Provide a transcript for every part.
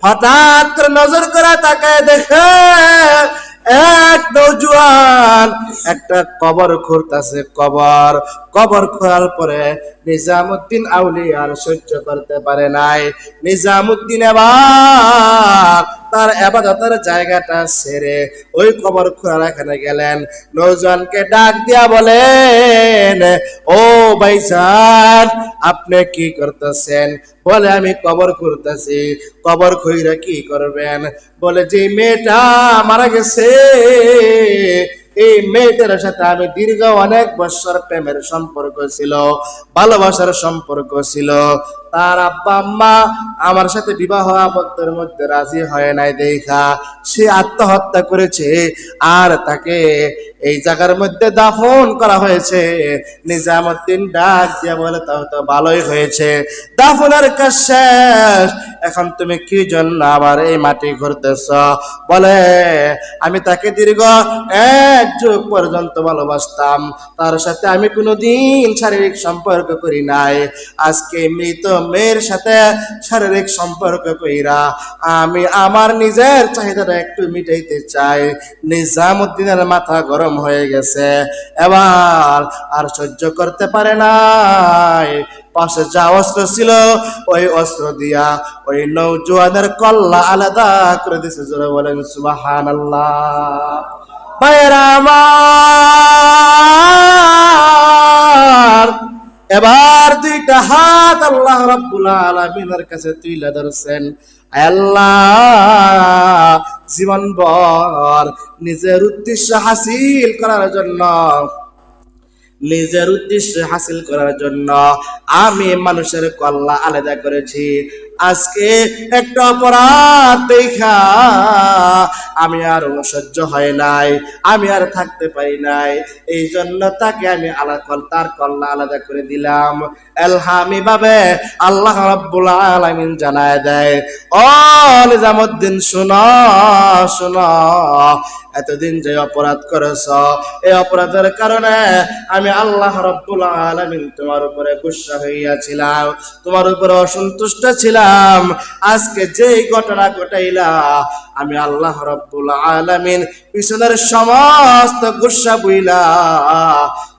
হঠাৎ করে নজর করে তাকায় দেখে এক নওজোয়ান একটা কবর খুঁড়তেছে। কবর খোঁড়ার পরে নিজামুদ্দিন আউলিয়ার সহ্য করতে পারে নাই। নিজামুদ্দিন এবার তার ইবাদতের জায়গাটা ছেড়ে ওই কবর খোঁড়ার এখানে গেলেন। নওজোয়ানকে ডাক দিয়া বলেন, ও ভাইজান, আপনি কি করতেছেন? বলে, আমি কবর খুঁড়তেছি। কবর খুঁড়ে কি করবেন? বলে, যে মেয়েটা মারা গেছে এই মেয়েটার সাথে আমি দীর্ঘ অনেক বছর প্রেমের সম্পর্ক ছিল, ভালোবাসার সম্পর্ক ছিল। তার আব্বা আম্মা আমার সাথে বিবাহ আবদ্ধের মধ্যে রাজি হয় নাই দেখা সে আত্মহত্যা করেছে, আর তাকে এই জায়গার মধ্যে দাফন করা হয়েছে। নিজামুদ্দিন ডাক দিয়ে বলে, তাও তো ভালোই হয়েছে, দাফনের কাজ শেষ, এখন তুমি কি জন্য আবার এই মাটি ঘুরতেছ? বলে, আমি তাকে দীর্ঘ 1 যুগ পর্যন্ত ভালোবাসতাম, তার সাথে আমি কোনোদিন শারীরিক সম্পর্ক করি নাই। আজকে মৃত মেয়ের সাথে শারীরিক সম্পর্ক কইরা আমি আমার নিজের চাহিদাটা একটু মিটাইতে চাই। নিজামুদ্দিনের মাথা গরম হয়ে গেছে, এবার আর সহ্য করতে পারে নাই। পাশে যা অস্ত্র ছিল ওই অস্ত্র দিয়া ওই নওজোয়ানের কল্লা আলাদা করে দিয়েছে। জোরে বলেন সুবহানাল্লাহ। ভাইয়েরা আমার, এবার 2টা হাত আল্লাহ রাব্বুল আলামিনের কাছে তুলে ধরছেন। আল্লাহ, জীবনভর নিজের উদ্দেশ্য হাসিল করার জন্য আমি মানুষের কল্লা আলাদা করেছি। আজকে একটা অপরাধ দেখা আমি আর সহ্য হয় নাই, আমি আর থাকতে পারি নাই, এই জন্য তাকে আমি তার কল্লা আলাদা করে দিলাম। এলহামি ভাবে আল্লাহ রাব্বুল আলামিন জানায় দেয়, ও নিজামুদ্দিন, শোনো, এতদিন যে অপরাধ করেছ, এই অপরাধের কারণে আমি আল্লাহ রাব্বুল আলামিন তোমার উপরে গুসা হইয়াছিলাম, তোমার উপরে অসন্তুষ্ট ছিলাম। আজকে যেই ঘটনা ঘটাইলা, আমি আল্লাহ রাব্বুল আলামিন পিছনের সমস্ত গুসা বুইলা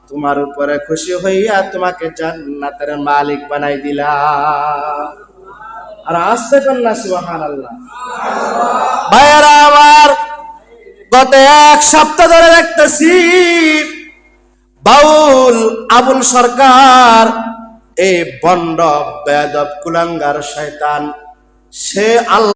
তোমার উপরে খুশি হইয়া তোমাকে জান্নাতের মালিক বানাই দিলাম। আর আসতে কন্যা সুবহানাল্লাহ। ভাইয়েরা আমার, গত 1 সপ্তাহ ধরে দেখতেছি বাউল আবুল সরকার, এই বন্ড বেয়াদব কুলাঙ্গার শয়তান, সে আল্লাহ